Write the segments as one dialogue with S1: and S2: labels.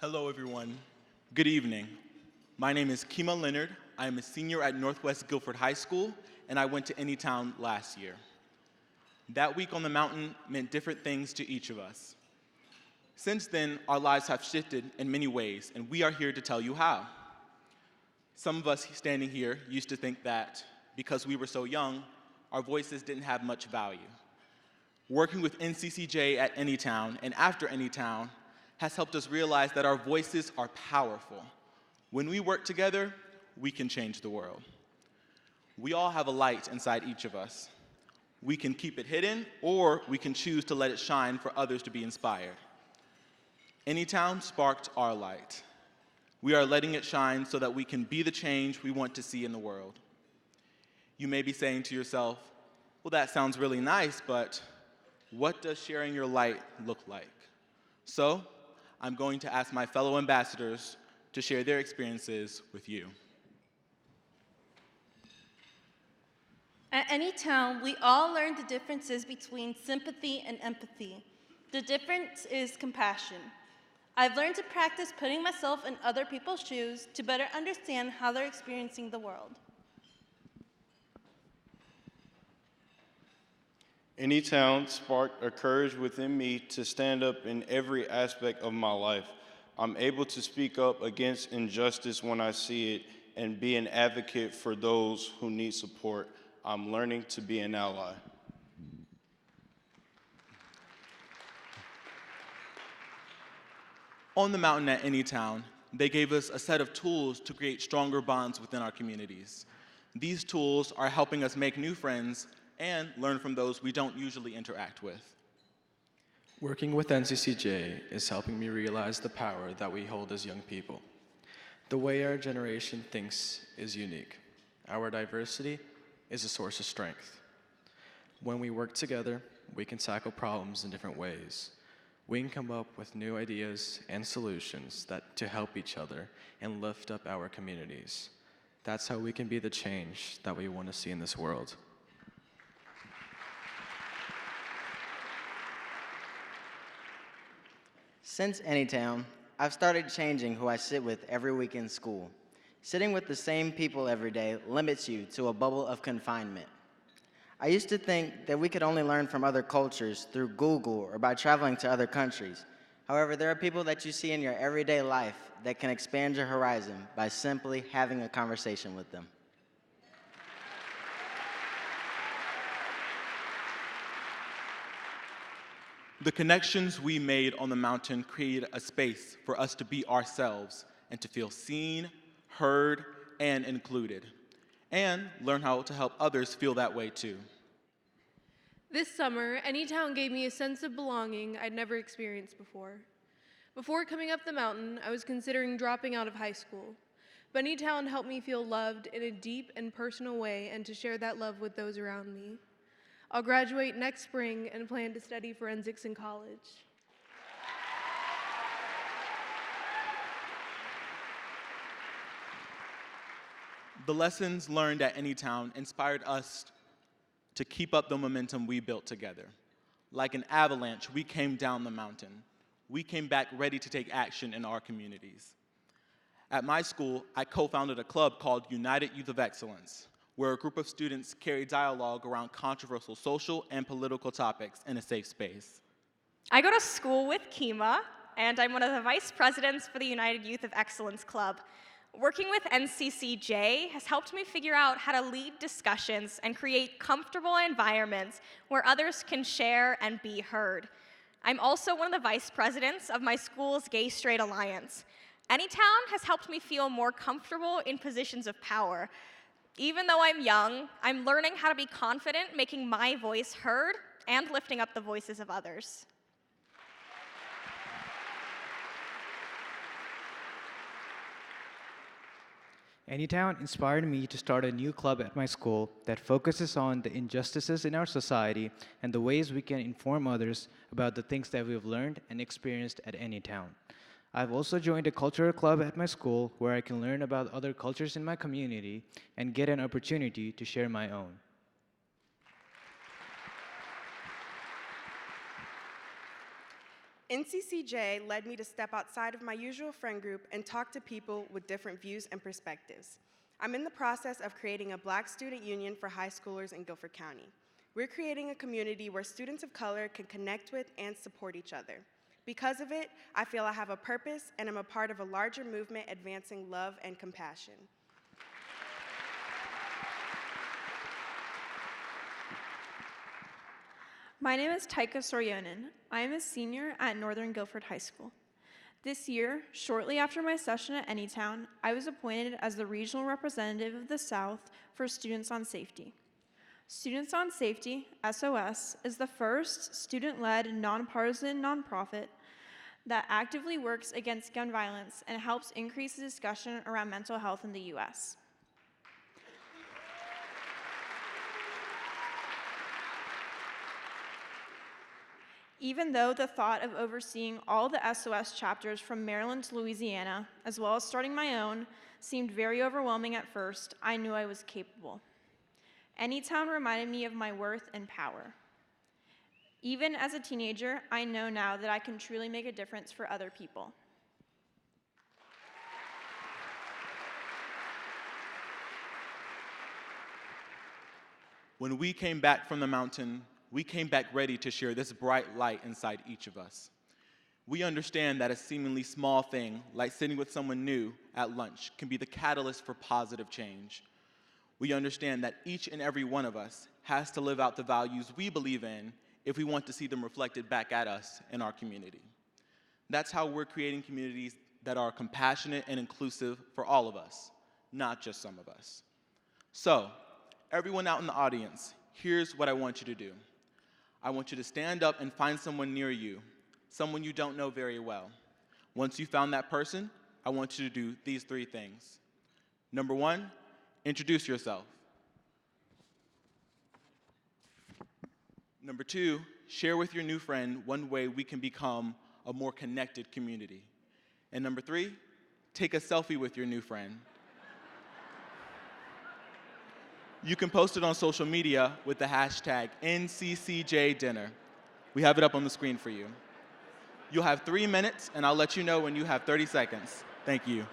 S1: Hello, everyone. Good evening. My name is Kima Leonard. I am a senior at Northwest Guilford High School, and I went to ANYTOWN last year. That week on the mountain meant different things to each of us. Since then, our lives have shifted in many ways, and we are here to tell you how. Some of us standing here used to think that because we were so young, our voices didn't have much value. Working with NCCJ at ANYTOWN and after ANYTOWN has helped us realize that our voices are powerful. When we work together, we can change the world. We all have a light inside each of us. We can keep it hidden, or we can choose to let it shine for others to be inspired. ANYTOWN sparked our light. We are letting it shine so that we can be the change we want to see in the world. You may be saying to yourself, well, that sounds really nice, but what does sharing your light look like? So, I'm going to ask my fellow ambassadors to share their experiences with you.
S2: At ANYTOWN, we all learn the differences between sympathy and empathy. The difference is compassion. I've learned to practice putting myself in other people's shoes to better understand how they're experiencing the world.
S3: ANYTOWN sparked a courage within me to stand up in every aspect of my life. I'm able to speak up against injustice when I see it and be an advocate for those who need support. I'm learning to be an ally.
S1: On the mountain at ANYTOWN, they gave us a set of tools to create stronger bonds within our communities. These tools are helping us make new friends and learn from those we don't usually interact with.
S4: Working with NCCJ is helping me realize the power that we hold as young people. The way our generation thinks is unique. Our diversity is a source of strength. When we work together, we can tackle problems in different ways. We can come up with new ideas and solutions to help each other and lift up our communities. That's how we can be the change that we want to see in this world.
S5: Since ANYTOWN, I've started changing who I sit with every week in school. Sitting with the same people every day limits you to a bubble of confinement. I used to think that we could only learn from other cultures through Google or by traveling to other countries. However, there are people that you see in your everyday life that can expand your horizon by simply having a conversation with them.
S1: The connections we made on the mountain created a space for us to be ourselves and to feel seen, heard, and included, and learn how to help others feel that way too.
S6: This summer, ANYTOWN gave me a sense of belonging I'd never experienced before. Before coming up the mountain, I was considering dropping out of high school, but ANYTOWN helped me feel loved in a deep and personal way and to share that love with those around me. I'll graduate next spring and plan to study forensics in college.
S1: The lessons learned at ANYTOWN inspired us to keep up the momentum we built together. Like an avalanche, we came down the mountain. We came back ready to take action in our communities. At my school, I co-founded a club called United Youth of Excellence, where a group of students carry dialogue around controversial social and political topics in a safe space.
S7: I go to school with Kima, and I'm one of the vice presidents for the United Youth of Excellence Club. Working with NCCJ has helped me figure out how to lead discussions and create comfortable environments where others can share and be heard. I'm also one of the vice presidents of my school's Gay Straight Alliance. ANYTOWN has helped me feel more comfortable in positions of power. Even though I'm young, I'm learning how to be confident, making my voice heard, and lifting up the voices of others.
S8: ANYTOWN inspired me to start a new club at my school that focuses on the injustices in our society and the ways we can inform others about the things that we've learned and experienced at ANYTOWN. I've also joined a cultural club at my school where I can learn about other cultures in my community and get an opportunity to share my own.
S9: NCCJ led me to step outside of my usual friend group and talk to people with different views and perspectives. I'm in the process of creating a Black student union for high schoolers in Guilford County. We're creating a community where students of color can connect with and support each other. Because of it, I feel I have a purpose and I'm a part of a larger movement advancing love and compassion.
S10: My name is Taika Soryonen. I am a senior at Northern Guilford High School. This year, shortly after my session at ANYTOWN, I was appointed as the regional representative of the South for Students on Safety. Students on Safety, SOS, is the first student-led, nonpartisan nonprofit that actively works against gun violence and helps increase the discussion around mental health in the U.S. Even though the thought of overseeing all the SOS chapters from Maryland to Louisiana, as well as starting my own, seemed very overwhelming at first, I knew I was capable. ANYTOWN reminded me of my worth and power. Even as a teenager, I know now that I can truly make a difference for other people.
S1: When we came back from the mountain, we came back ready to share this bright light inside each of us. We understand that a seemingly small thing, like sitting with someone new at lunch, can be the catalyst for positive change. We understand that each and every one of us has to live out the values we believe in if we want to see them reflected back at us in our community. That's how we're creating communities that are compassionate and inclusive for all of us, not just some of us. So, everyone out in the audience, here's what I want you to do. I want you to stand up and find someone near you, someone you don't know very well. Once you found that person, I want you to do these 3 things. Number 1, introduce yourself. Number 2, share with your new friend one way we can become a more connected community. And number 3, take a selfie with your new friend. You can post it on social media with the hashtag NCCJ Dinner. We have it up on the screen for you. You'll have 3 minutes, and I'll let you know when you have 30 seconds. Thank you.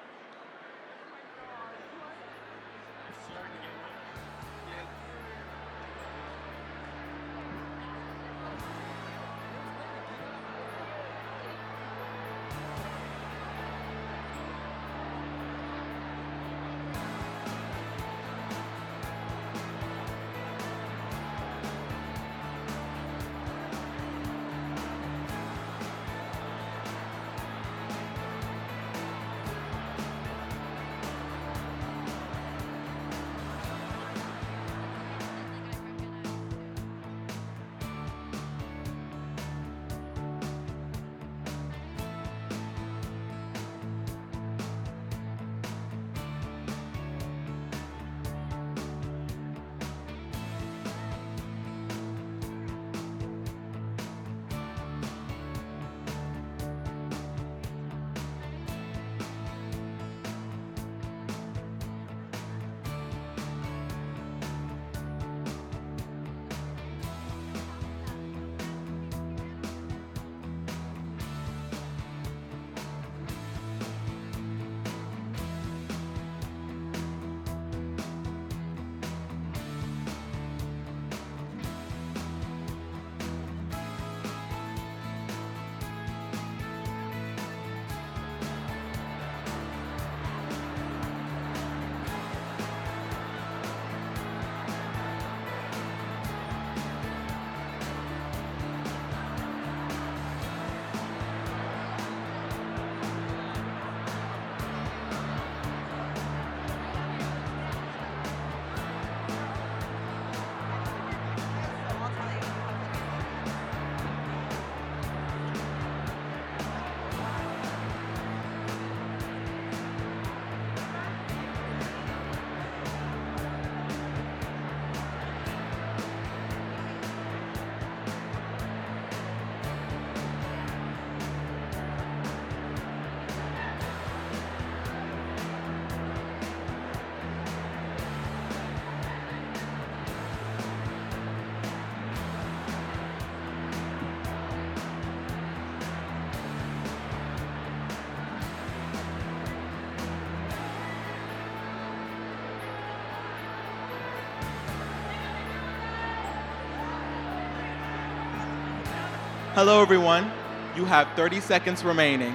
S1: Hello, everyone. You have 30 seconds remaining.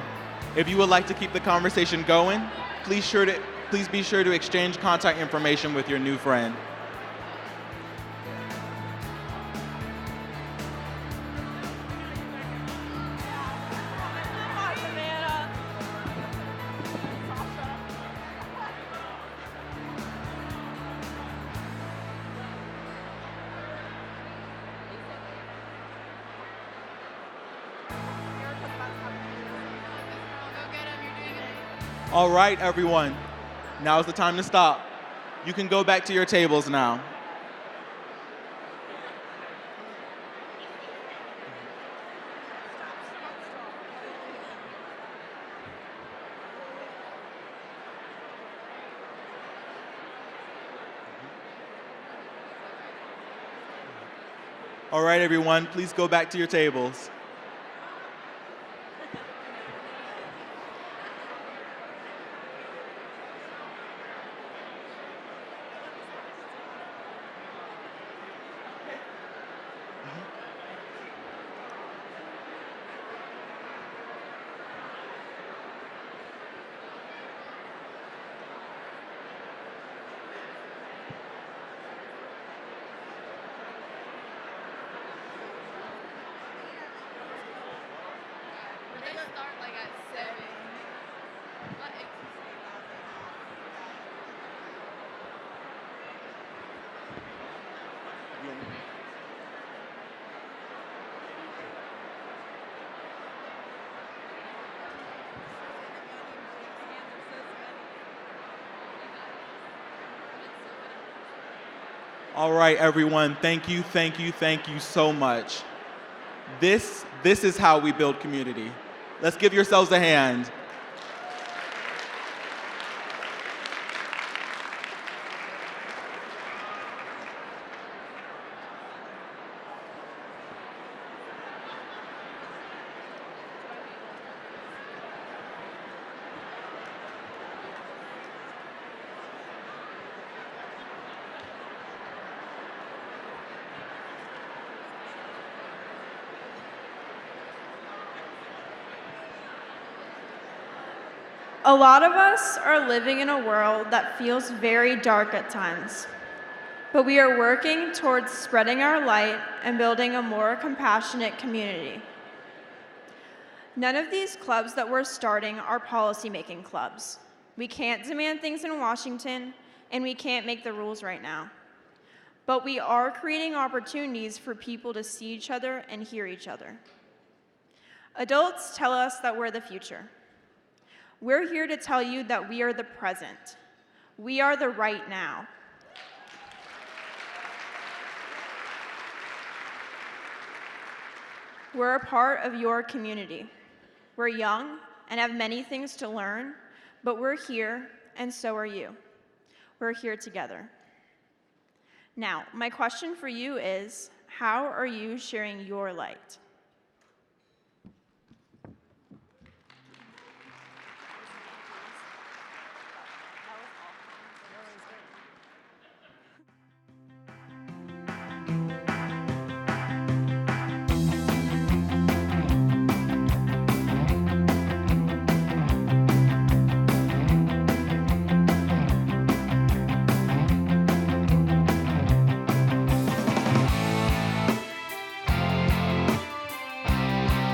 S1: If you would like to keep the conversation going, please be sure to exchange contact information with your new friend. All right, everyone. Now's the time to stop. You can go back to your tables now. All right, everyone, please go back to your tables. All right, everyone, thank you so much. This is how we build community. Let's give yourselves a hand.
S10: A lot of us are living in a world that feels very dark at times, but we are working towards spreading our light and building a more compassionate community. None of these clubs that we're starting are policy-making clubs. We can't demand things in Washington, and we can't make the rules right now. But we are creating opportunities for people to see each other and hear each other. Adults tell us that we're the future. We're here to tell you that we are the present. We are the right now. We're a part of your community. We're young and have many things to learn, but we're here, and so are you. We're here together. Now, my question for you is, how are you sharing your light?